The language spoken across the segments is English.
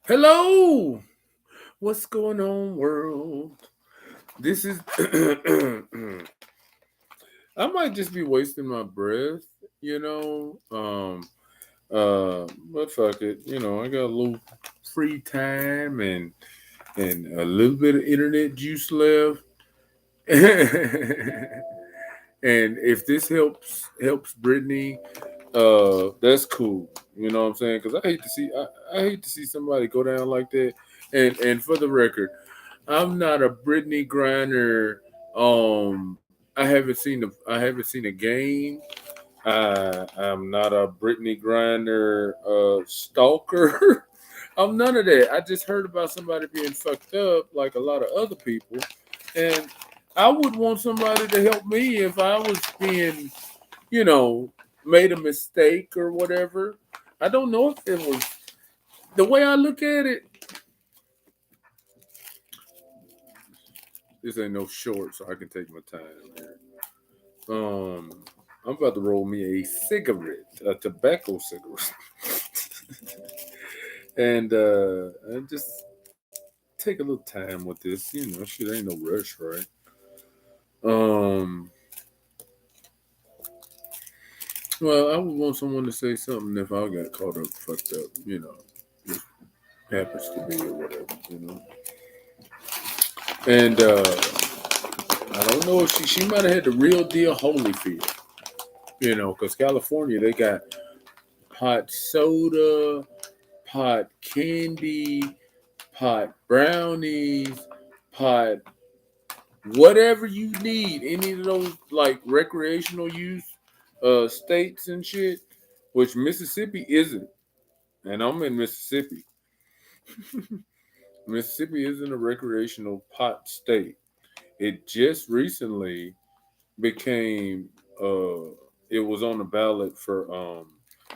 Hello, what's going on, world? This is. I might just be wasting my breath, you know. But fuck it, I got a little free time and a little bit of internet juice left. And if this helps Brittany, that's cool. You know what I'm saying? Because I hate to see somebody go down like that. And for the record, I'm not a Brittany Griner. I haven't seen a game. I'm not a Brittany Griner stalker. I'm none of that. I just heard about somebody being fucked up like a lot of other people, and I would want somebody to help me if I was being, you know, made a mistake or whatever. I don't know if it was the way I look at it. This ain't no short, so I can take my time here. Um, I'm about to roll me a cigarette, a tobacco cigarette, and just take a little time with this. Shit ain't no rush, right? Um, well, I would want someone to say something if I got caught up, fucked up. Just happens to be or whatever. And I don't know if she might have had the real deal Holyfield. Because California they got pot soda, pot candy, pot brownies, pot whatever you need. Any of those like recreational use states and shit, which Mississippi isn't. And I'm in Mississippi. Mississippi isn't a recreational pot state. It just recently became it was on the ballot for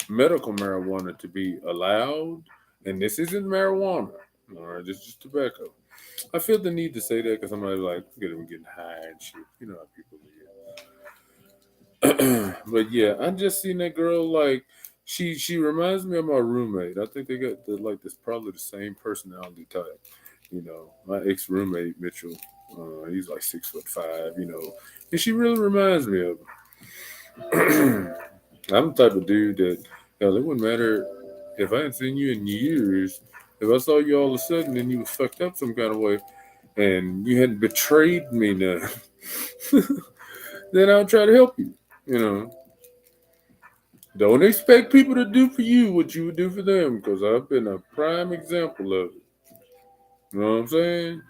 medical marijuana to be allowed, and this isn't marijuana. All right, this is just tobacco. I feel the need to say that because somebody like get them getting high and shit. You know how people are. But yeah, I just seen that girl like she reminds me of my roommate. I think they got like this probably the same personality type. My ex roommate Mitchell. He's like 6'5". And she really reminds me of him. I'm the type of dude that hell, it wouldn't matter if I hadn't seen you in years. If I saw you all of a sudden and you was fucked up some kind of way and you hadn't betrayed me now, then I'll try to help you. You know, don't expect people to do for you what you would do for them because I've been a prime example of it. You know what I'm saying?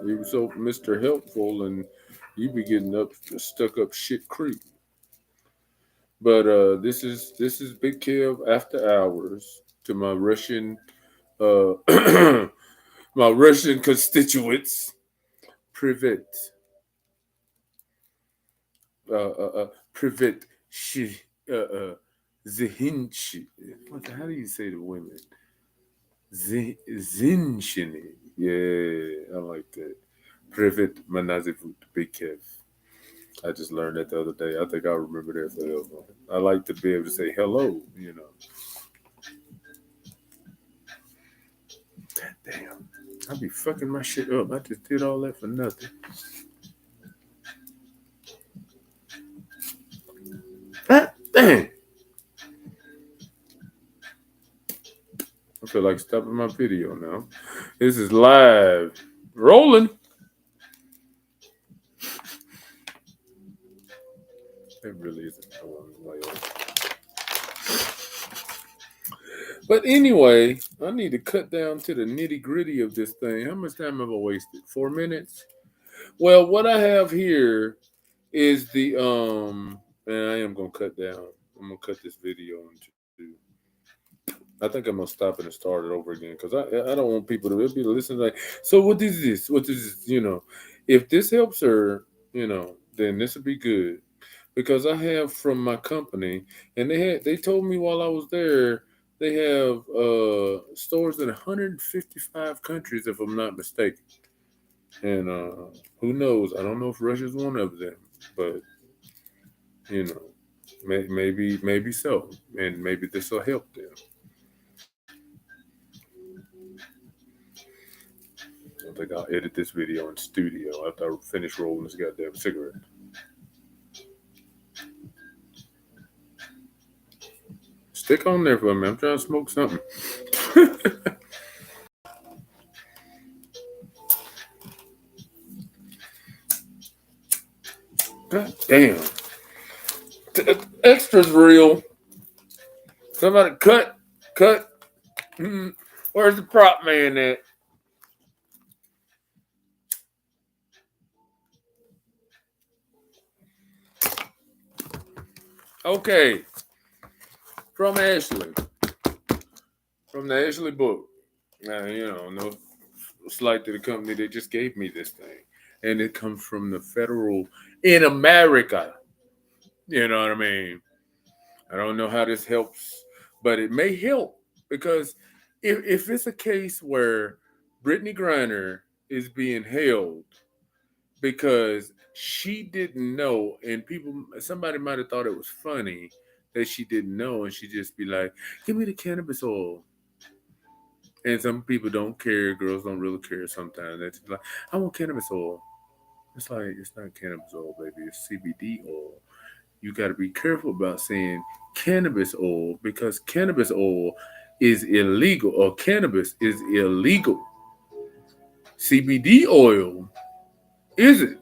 You were so Mr. Helpful and you be getting up stuck up shit creek. But this is Big Kev after hours to my Russian uh my Russian constituents. Privet privet shi zihinchi. How do you say the women? Zinchini. Yeah, I like that. Privet manazivut Big Kev. I just learned that the other day. I think I'll remember that forever. I like to be able to say hello. God damn. I be fucking my shit up. I just did all that for nothing. God damn. I feel like stopping my video now. This is live. Rolling. It really isn't going way over. But anyway, I need to cut down to the nitty gritty of this thing. How much time have I wasted? 4 minutes? Well, what I have here is the and I am gonna cut down. I'm gonna cut this video into. I think I'm gonna stop it and start it over again because I don't want people to be listening like. So what is this? What is this? If this helps her, then this would be good because I have from my company and they told me while I was there they have stores in 155 countries if I'm not mistaken. And who knows? I don't know if Russia's one of them, but you know, maybe so, and maybe this will help them. think I'll edit this video in studio after I finish rolling this goddamn cigarette. Stick on there for me. I'm trying to smoke something. God damn. Extra's real. Somebody cut. Where's the prop man at? Okay. From Ashley. From the Ashley book. Now, no slight to the company that just gave me this thing. And it comes from the federal in America. You know what I mean? I don't know how this helps, but it may help because if it's a case where Brittany Griner is being held because she didn't know, and somebody might have thought it was funny that she didn't know, and she just be like, "Give me the cannabis oil." And some people don't care. Girls don't really care sometimes. They're just like, "I want cannabis oil." It's like it's not cannabis oil, baby. It's CBD oil. You got to be careful about saying cannabis oil because cannabis oil is illegal or cannabis is illegal. CBD oil isn't.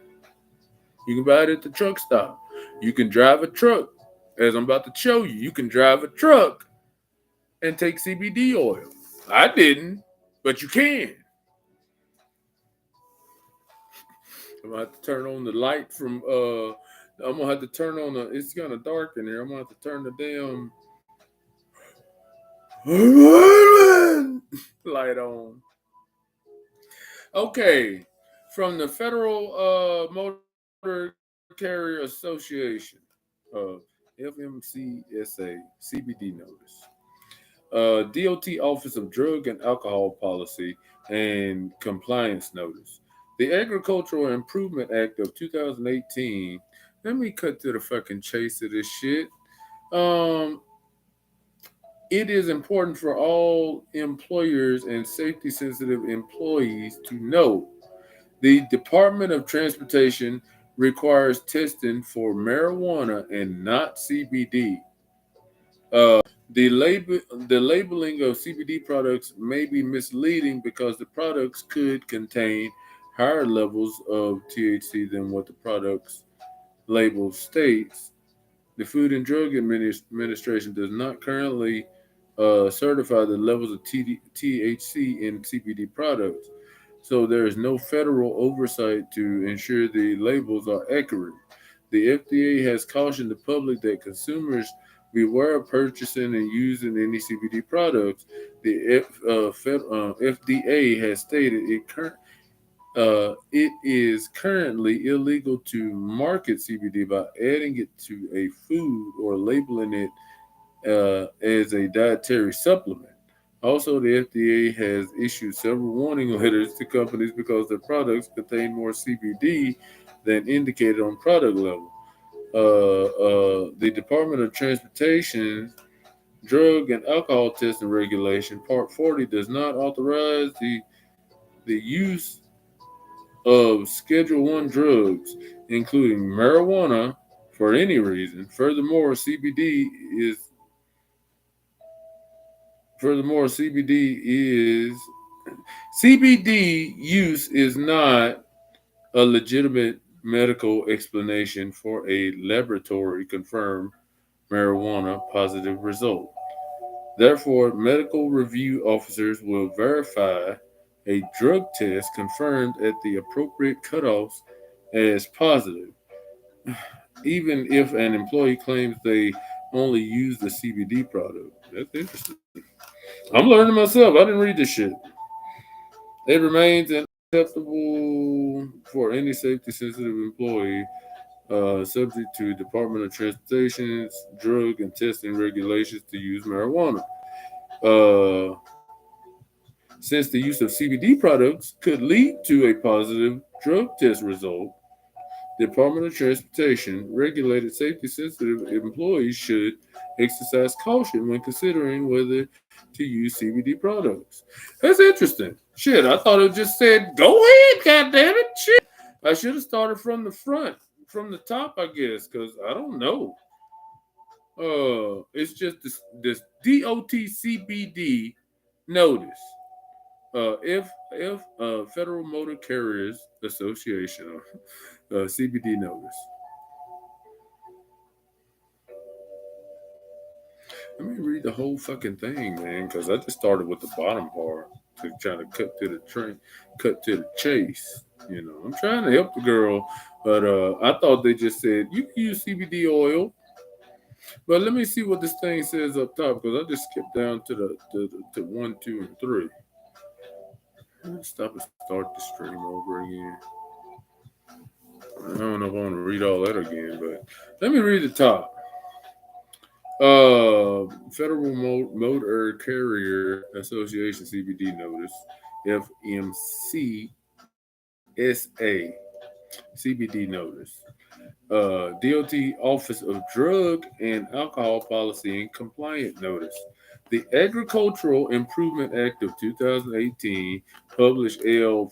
You can buy it at the truck stop. You can drive a truck. As I'm about to show you, you can drive a truck and take CBD oil. I didn't, but you can. I'm gonna have to turn on the light from I'm gonna have to turn on it's kinda dark in here. I'm gonna have to turn the damn light on. Okay. From the Federal Motor Carrier Association, FMCSA CBD Notice. DOT Office of Drug and Alcohol Policy and Compliance Notice. The Agricultural Improvement Act of 2018. Let me cut to the fucking chase of this shit. Um, it is important for all employers and safety sensitive employees to know the Department of Transportation requires testing for marijuana and not CBD. The labeling of CBD products may be misleading because the products could contain higher levels of THC than what the product's label states. The Food and Drug Administration does not currently certify the levels of THC in CBD products, so there is no federal oversight to ensure the labels are accurate. The FDA has cautioned the public that consumers beware of purchasing and using any CBD products. The FDA has stated it is currently illegal to market CBD by adding it to a food or labeling it as a dietary supplement. Also, the FDA has issued several warning letters to companies because their products contain more CBD than indicated on product level. The Department of Transportation Drug and Alcohol Testing Regulation, Part 40, does not authorize the use of Schedule 1 drugs, including marijuana, for any reason. CBD use is not a legitimate medical explanation for a laboratory confirmed marijuana positive result. Therefore, medical review officers will verify a drug test confirmed at the appropriate cutoffs as positive, even if an employee claims they only use the CBD product. That's interesting. I'm learning myself. I didn't read this shit. It remains unacceptable for any safety sensitive employee subject to Department of Transportation's drug and testing regulations to use marijuana. Uh, since the use of CBD products could lead to a positive drug test result, Department of Transportation regulated safety sensitive employees should exercise caution when considering whether to use CBD products. That's interesting. Shit, I thought it just said, go ahead, goddamn it. Shit. I should have started from the front, from the top, I guess, because I don't know. It's just this DOT CBD notice. Federal Motor Carriers Association, CBD notice. Let me read the whole fucking thing, man, because I just started with the bottom part to try to cut to the chase. You know, I'm trying to help the girl, but I thought they just said you can use CBD oil. But let me see what this thing says up top because I just skipped down to one, two, and three. Stop and start the stream over again. I don't know if I want to read all that again, but let me read the top. Federal Motor Carrier Association CBD Notice, FMCSA CBD Notice. DOT Office of Drug and Alcohol Policy and Compliance Notice. The Agricultural Improvement Act of 2018, published L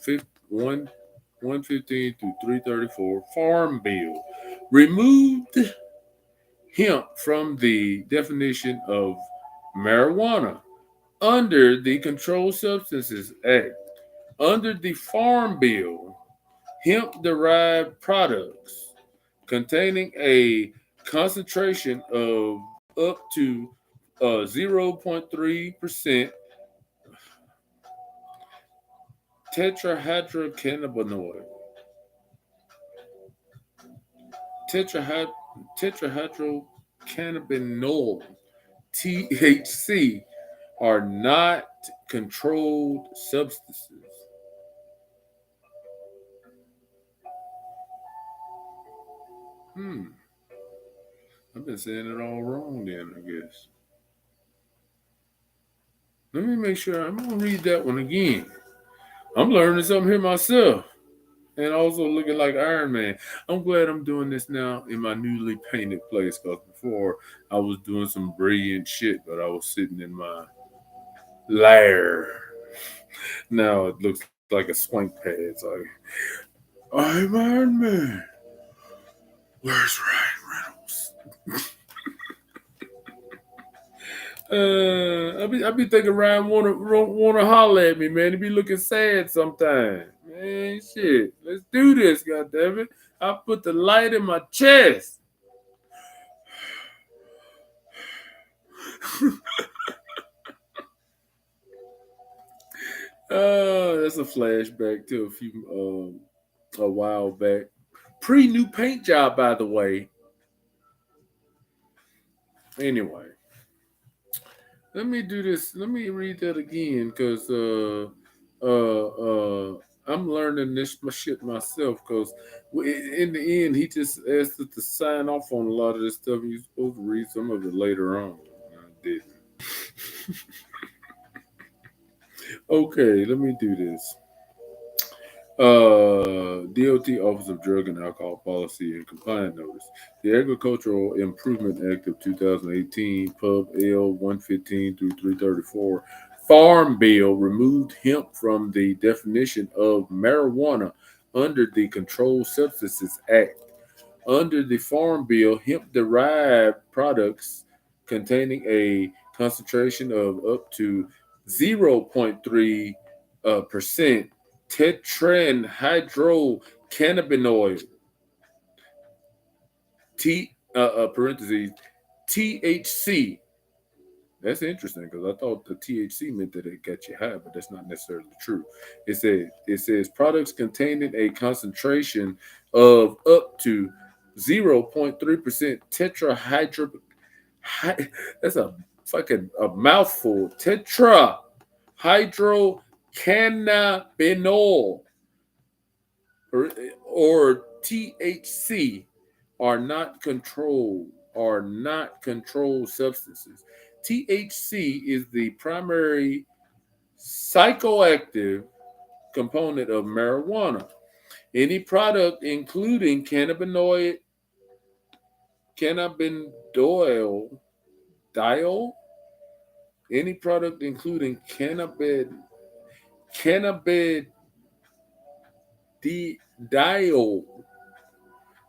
115 through 334, Farm Bill, removed hemp from the definition of marijuana under the Controlled Substances Act. Under the Farm Bill, hemp derived products containing a concentration of up to 0.3% tetrahydrocannabinol, tetrahyd- tetrahydrocannabinol, THC, are not controlled substances. Hmm. I've been saying it all wrong then, I guess. Let me make sure. I'm going to read that one again. I'm learning something here myself. And also looking like Iron Man. I'm glad I'm doing this now in my newly painted place because before I was doing some brilliant shit, but I was sitting in my lair. Now it looks like a swank pad. It's like, I'm Iron Man. Where's Ryan Reynolds? I be thinking Ryan wanna holler at me, man. He be looking sad sometimes. Man, shit. Let's do this, goddammit. I put the light in my chest. That's a flashback to a while back. Pre new paint job, by the way. Anyway, let me do this. Let me read that again because I'm learning this my shit myself. Because in the end, he just asked us to sign off on a lot of this stuff. You're supposed to read some of it later on. I didn't. Okay, let me do this. DOT Office of Drug and Alcohol Policy and Compliance Notice. The Agricultural Improvement Act of 2018, Pub L 115 through 334, Farm Bill removed hemp from the definition of marijuana under the Controlled Substances Act. Under the Farm Bill, hemp derived products containing a concentration of up to 0.3 percent tetrahydrocannabinol, parentheses, THC. That's interesting because I thought the THC meant that it got you high, but that's not necessarily true. It says products containing a concentration of up to 0.3% tetrahydro. That's a fucking a mouthful. Tetrahydrocannabinol or THC are not controlled substances. THC is the primary psychoactive component of marijuana. Any product including cannabidiol, any product including cannabidiol.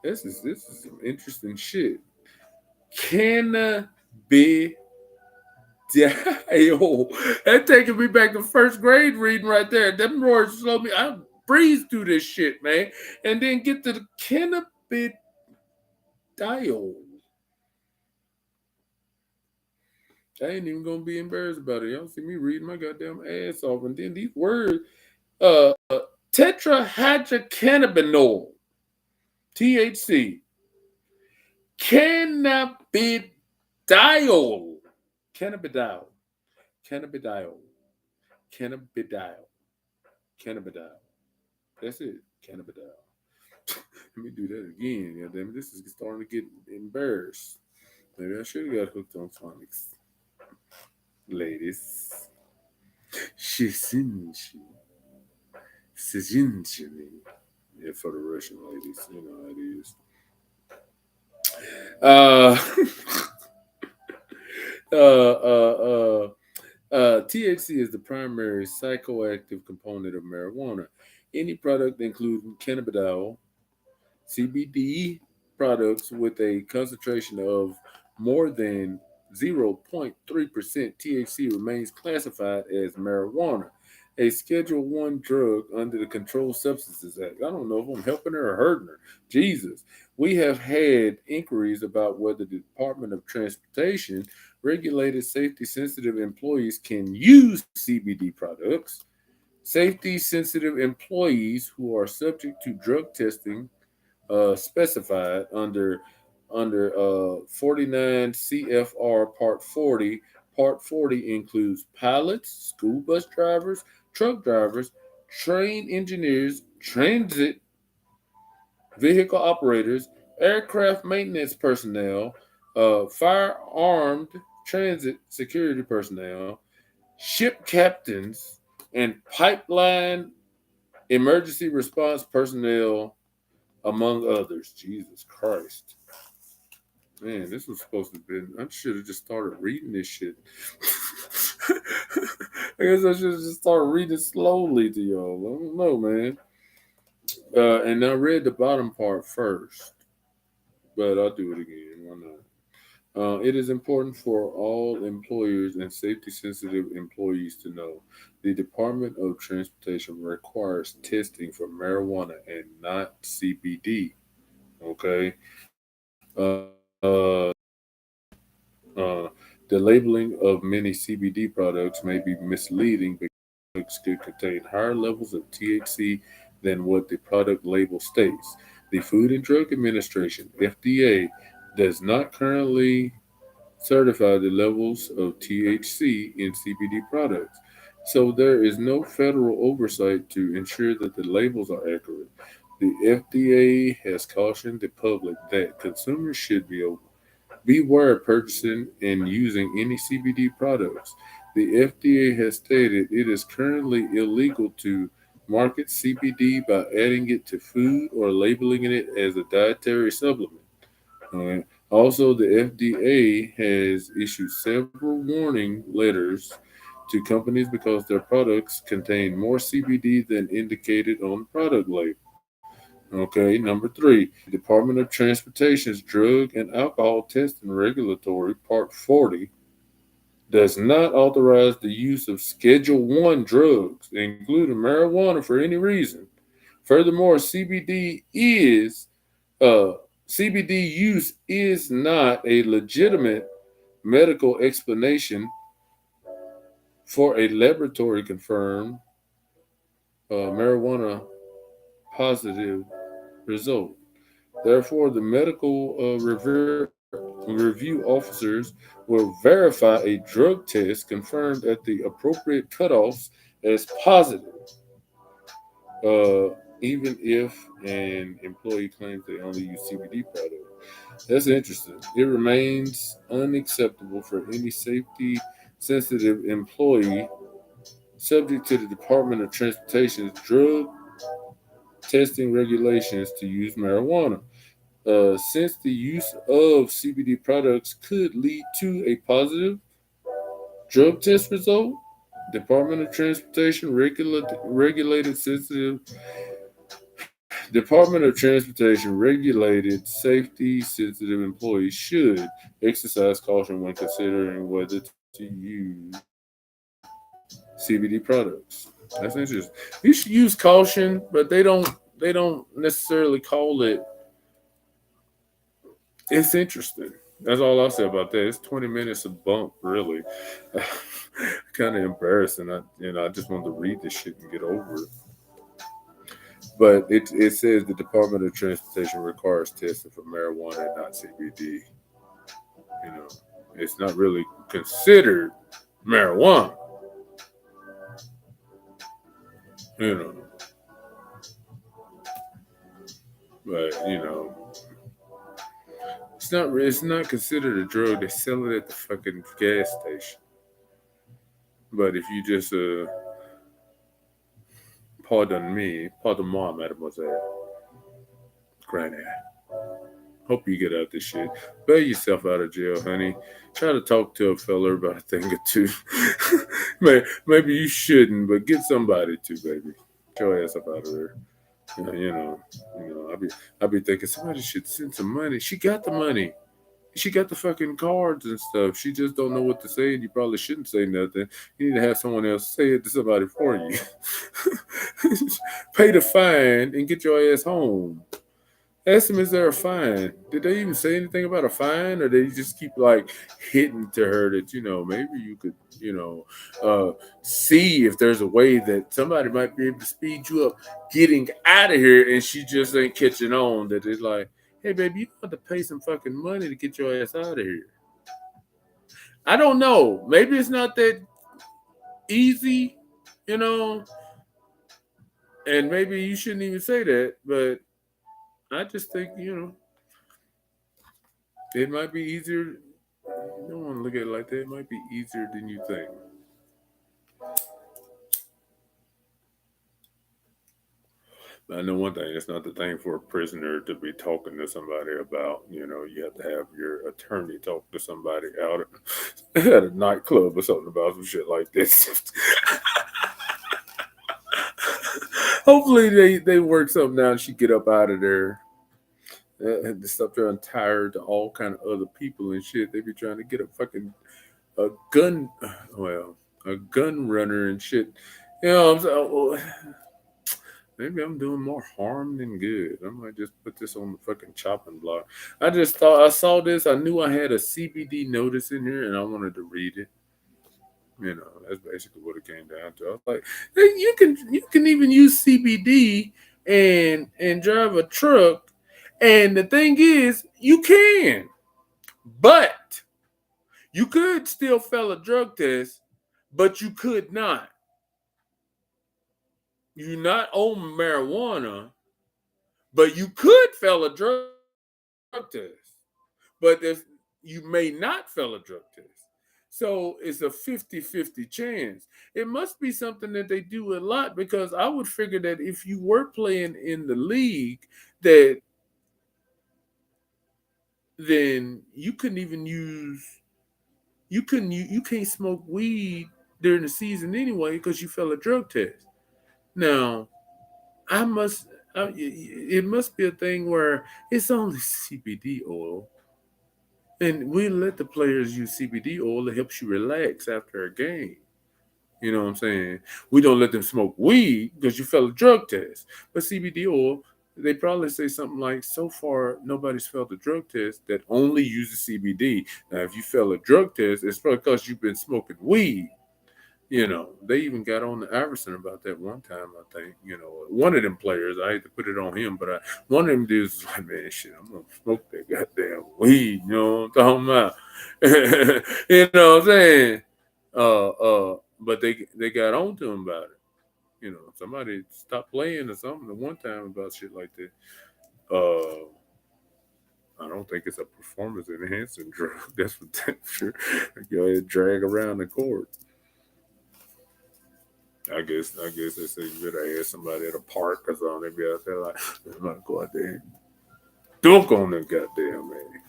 This is some interesting shit. Cannabidiol. That taking me back to first grade reading right there. Them words slow me. I breeze through this shit, man, and then get to the cannabidiol. I ain't even gonna be embarrassed about it. Y'all see me reading my goddamn ass off, and then these words, uh, tetrahydrocannabinol, THC, cannabidiol, cannabidiol, cannabidiol, cannabidiol, cannabidiol. That's it, cannabidiol. Let me do that again. Yeah, damn it, this is starting to get embarrassed. Maybe I should have got hooked on phonics, ladies. Shizinshi. Sizinchini. Yeah, for the Russian ladies, you know how it is. Uh, THC is the primary psychoactive component of marijuana. Any product including cannabidiol, CBD products with a concentration of more than 0.3% THC remains classified as marijuana, a Schedule One drug under the Controlled Substances Act. I don't know if I'm helping her or hurting her. Jesus. We have had inquiries about whether the Department of Transportation regulated safety sensitive employees can use CBD products. Safety sensitive employees who are subject to drug testing specified under 49 CFR Part 40. Part 40 includes pilots, school bus drivers, truck drivers, train engineers, transit vehicle operators, aircraft maintenance personnel, firearmed transit security personnel, ship captains, and pipeline emergency response personnel, among others. Jesus Christ. Man, this was supposed to have been. I should have just started reading this shit. I guess I should have just started reading slowly to y'all. I don't know, man. And I read the bottom part first, but I'll do it again. Why not? It is important for all employers and safety sensitive employees to know the Department of Transportation requires testing for marijuana and not CBD. Okay. The labeling of many CBD products may be misleading because products could contain higher levels of THC than what the product label states. The Food and Drug Administration (FDA) does not currently certify the levels of THC in CBD products, so there is no federal oversight to ensure that the labels are accurate. The FDA has cautioned the public that consumers should beware purchasing and using any CBD products. The FDA has stated it is currently illegal to market CBD by adding it to food or labeling it as a dietary supplement. Alright. Also, the FDA has issued several warning letters to companies because their products contain more CBD than indicated on the product label. Okay, number three, the Department of Transportation's Drug and Alcohol Testing Regulatory Part 40 does not authorize the use of Schedule One drugs, including marijuana, for any reason. Furthermore, uh, CBD use is not a legitimate medical explanation for a laboratory confirmed marijuana positive result. Therefore, the medical review officers will verify a drug test confirmed at the appropriate cutoffs as positive, even if an employee claims they only use CBD products. That's interesting. It remains unacceptable for any safety sensitive employee subject to the Department of Transportation's drug testing regulations to use marijuana. Since the use of CBD products could lead to a positive drug test result, Department of Transportation regulated safety sensitive employees should exercise caution when considering whether to use CBD products. That's interesting. You should use caution, but they don't necessarily call it. It's interesting. That's all I'll say about that. It's 20 minutes of bump, really. Kind of embarrassing. I just wanted to read this shit and get over it. But it says the Department of Transportation requires testing for marijuana and not CBD. You know, it's not really considered marijuana. You know, but it's not considered a drug. They sell it at the fucking gas station. But if you just pardon moi, mademoiselle, granny. Hope you get out this shit. Bail yourself out of jail, honey. Try to talk to a fella about a thing or two. Maybe you shouldn't, but get somebody to, baby. Get your ass up out of there. I be thinking somebody should send some money. She got the money. She got the fucking cards and stuff. She just don't know what to say, and you probably shouldn't say nothing. You need to have someone else say it to somebody for you. Pay the fine and get your ass home. Ask them, is there a fine? Did they even say anything about a fine, or they just keep like hitting to her that maybe you could see if there's a way that somebody might be able to speed you up getting out of here, and she just ain't catching on that it's like, hey baby, you have to pay some fucking money to get your ass out of here. I don't know. Maybe it's not that easy, you know, and maybe you shouldn't even say that, but I just think it might be easier. You don't want to look at it like that. It might be easier than you think. I know one thing. It's not the thing for a prisoner to be talking to somebody about. You have to have your attorney talk to somebody out at a nightclub or something about some shit like this. Hopefully they work something out and she get up out of there. And stuff there and tired to all kind of other people and shit. They be trying to get a gun, well, a gun runner and shit. I'm saying, well, maybe I'm doing more harm than good. I might just put this on the fucking chopping block. I just thought I saw this. I knew I had a CBD notice in here, and I wanted to read it. That's basically what it came down to. I was like, hey, you can even use CBD and drive a truck, and the thing is, you can, but you could still fail a drug test, but you could not. You not own marijuana, but you could fail a drug test. But you may not fail a drug test. So it's a 50-50 chance. It must be something that they do a lot because I would figure that if you were playing in the league, that then you couldn't even use you can't smoke weed during the season anyway because you failed a drug test. Now, I must it must be a thing where it's only CBD oil. And we let the players use CBD oil. It helps you relax after a game. You know what I'm saying? We don't let them smoke weed because you failed a drug test. But CBD oil, they probably say something like, so far, nobody's failed a drug test that only uses CBD. Now, if you fail a drug test, it's probably because you've been smoking weed. They even got on the Iverson about that one time, I think. One of them players, I hate to put it on him, but one of them dudes was like, man, shit, I'm going to smoke that goddamn weed. You know what I'm talking about? You know what I'm saying? But they got on to him about it. Somebody stopped playing or something at one time about shit like that. I don't think it's a performance enhancing drug. That's for damn sure. Go ahead and drag around the court. I guess they say you better ask somebody at a park or something. They be out there like, I'm not go out there and dunk on them goddamn man.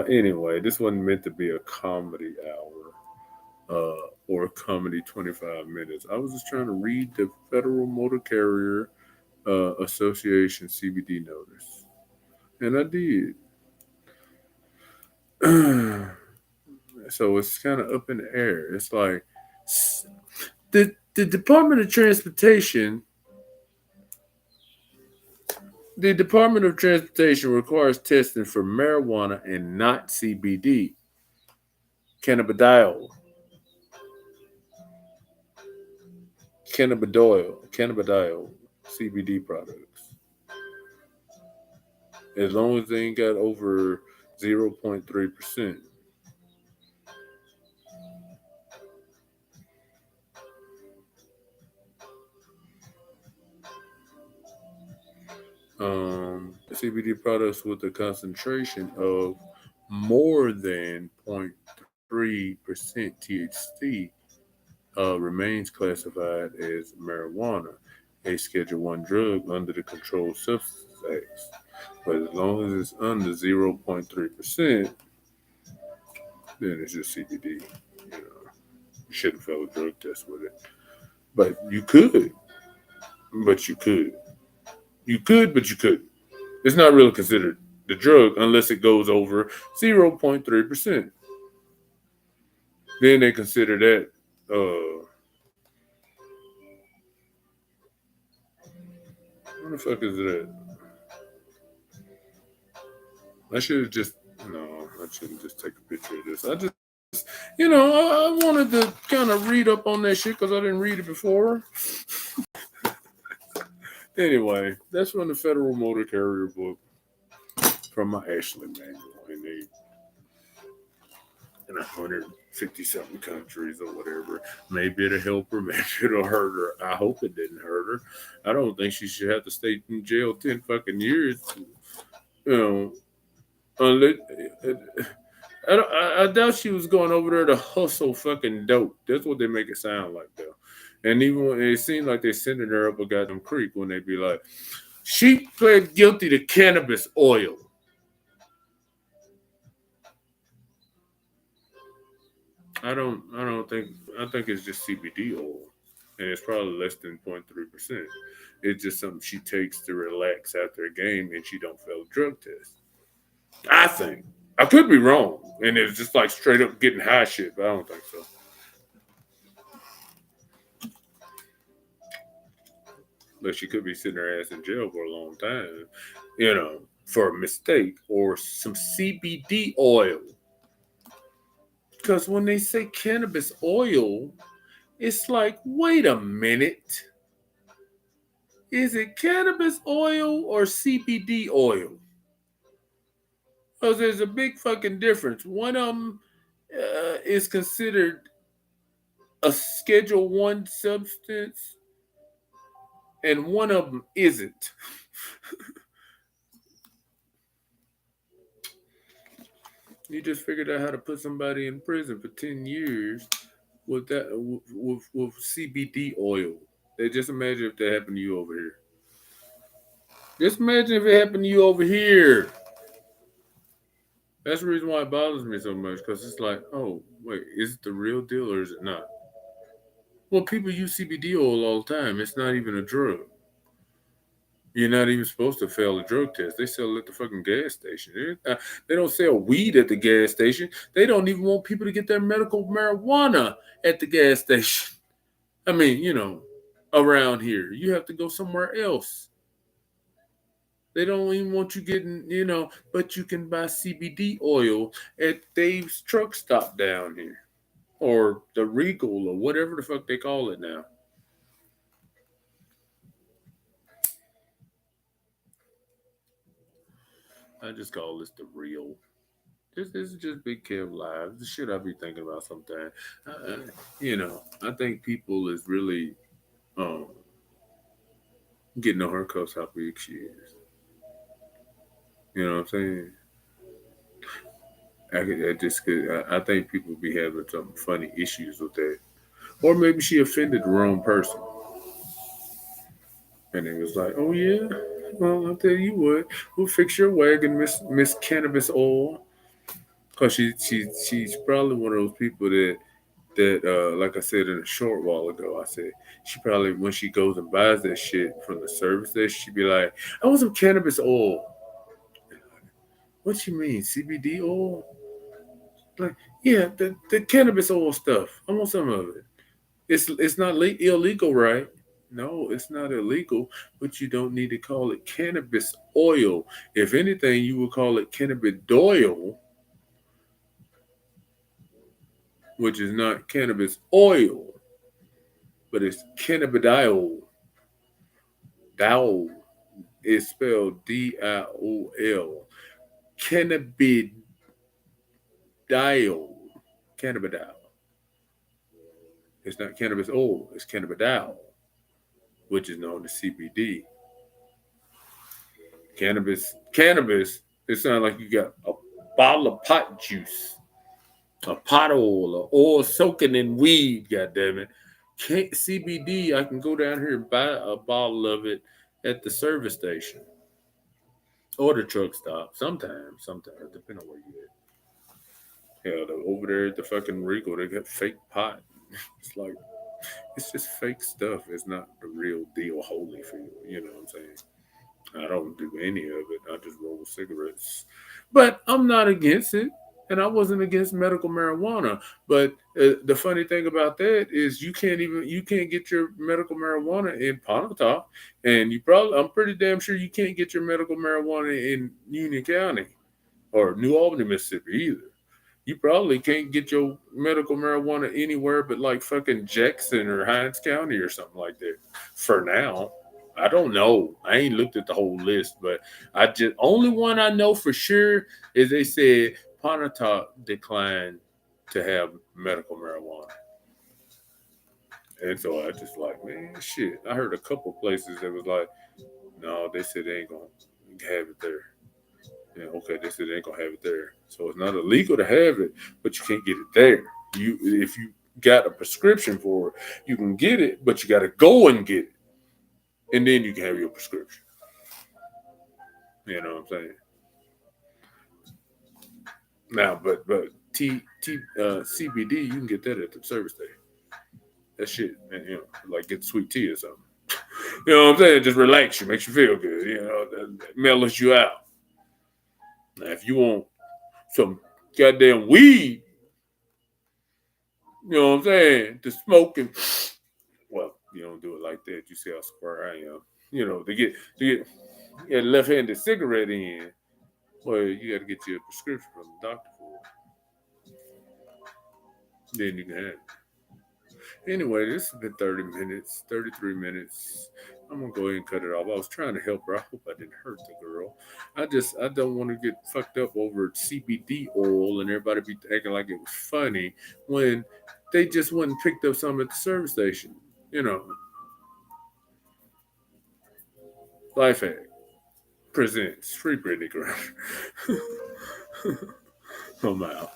Anyway, this wasn't meant to be a comedy hour or comedy 25 minutes. I was just trying to read the Federal Motor Carrier Association CBD notice, and I did. So it's kind of up in the air. It's like the Department of Transportation. The Department of Transportation requires testing for marijuana and not CBD, cannabidiol, cannabidiol, CBD products, as long as they ain't got over 0.3%. CBD products with a concentration of more than 0.3% THC remains classified as marijuana, a Schedule One drug under the Controlled Substances Act. But as long as it's under 0.3%, then it's just CBD. You know, you shouldn't fail a drug test with it. But you could. But you could. You could, but you could. It's not really considered the drug unless it goes over 0.3%. Then they consider that. What the fuck is that? I should have just. No, I shouldn't just take a picture of this. I wanted to kind of read up on that shit because I didn't read it before. Anyway, that's from the Federal Motor Carrier book from my Ashley manual, and they in 150 something countries or whatever. Maybe it'll help her, maybe it'll hurt her. I hope it didn't hurt her. I don't think she should have to stay in jail 10 fucking years. You know, unless, I doubt she was going over there to hustle fucking dope. That's what they make it sound like, though. And even when it seemed like they sending her up a goddamn creek when they be like, she pled guilty to cannabis oil. I don't think I think it's just CBD oil, and it's probably less than 0.3%. It's just something she takes to relax after a game, and she don't fail a drug test. I think I could be wrong, and it's just like straight up getting high shit, but I don't think so. But she could be sitting her ass in jail for a long time, for a mistake or some CBD oil. Because when they say cannabis oil, it's like, wait a minute. Is it cannabis oil or CBD oil? Because there's a big fucking difference. One of them is considered a Schedule One substance, and one of them isn't. You just figured out how to put somebody in prison for 10 years with that with CBD oil. Just imagine if that happened to you over here. Just imagine if it happened to you over here. That's the reason why it bothers me so much because it's like, oh, wait, is it the real deal or is it not? Well, people use CBD oil all the time. It's not even a drug. You're not even supposed to fail a drug test. They sell it at the fucking gas station. They don't sell weed at the gas station. They don't even want people to get their medical marijuana at the gas station. I mean, around here. You have to go somewhere else. They don't even want you getting, but you can buy CBD oil at Dave's truck stop down here or the Regal or whatever the fuck they call it now. I just call this the real. This is just Big Kev Live. The shit I be thinking about sometimes. I think people is really um, getting on her cause how big she is. You know what I'm saying? I just could. I think people be having some funny issues with that, or maybe she offended the wrong person, and it was like, "Oh yeah, well I'll tell you what, we'll fix your wagon, Miss Cannabis Oil," because she's probably one of those people that like I said in a short while ago, I said she probably when she goes and buys that shit from the service station, she'd be like, "I want some cannabis oil." What you mean, CBD oil? Like, yeah, the cannabis oil stuff. I want some of it. It's not illegal, right? No, it's not illegal, but you don't need to call it cannabis oil. If anything, you would call it cannabidiol, which is not cannabis oil, but it's cannabidiol. Diol is spelled Diol. Cannabidiol. Cannabidiol. It's not cannabis oil, it's cannabidiol, which is known as CBD. Cannabis, it sounds like you got a bottle of pot juice, a pot of oil, or oil soaking in weed, goddammit. CBD, I can go down here and buy a bottle of it at the service station or the truck stop. Sometimes, depending on where you at. Hell, over there at the fucking Rico, they got fake pot. It's like, it's just fake stuff. It's not the real deal holy for you. You know what I'm saying? I don't do any of it. I just roll cigarettes. But I'm not against it. And I wasn't against medical marijuana. But the funny thing about that is you can't get your medical marijuana in Pontotoc, and I'm pretty damn sure you can't get your medical marijuana in Union County or New Albany, Mississippi either. You probably can't get your medical marijuana anywhere but like fucking Jackson or Hinds County or something like that for now. I don't know. I ain't looked at the whole list, but I just only one I know for sure is they said Pontotoc declined to have medical marijuana. And so I just like, man, shit. I heard a couple places that was like, no, they said they ain't gonna have it there. Yeah, okay, they said they ain't gonna have it there. So it's not illegal to have it, but you can't get it there. You if you got a prescription for it, you can get it, but you gotta go and get it. And then you can have your prescription. You know what I'm saying? Now, but CBD, you can get that at the service station. That shit, man, like get sweet tea or something. You know what I'm saying? Just relax you, makes you feel good. That mellows you out. Now, if you want some goddamn weed, you know what I'm saying, to smoke and well, you don't do it like that. You see how square I am. To get a left-handed cigarette in. Well, you got to get you a prescription from the doctor for it. Then you can have it. Anyway, this has been 30 minutes, 33 minutes. I'm gonna go ahead and cut it off. I was trying to help her. I hope I didn't hurt the girl. I don't want to get fucked up over CBD oil and everybody be acting like it was funny when they just went and picked up some at the service station. You know, Life Hack presents Free Britney Griner. I'm out.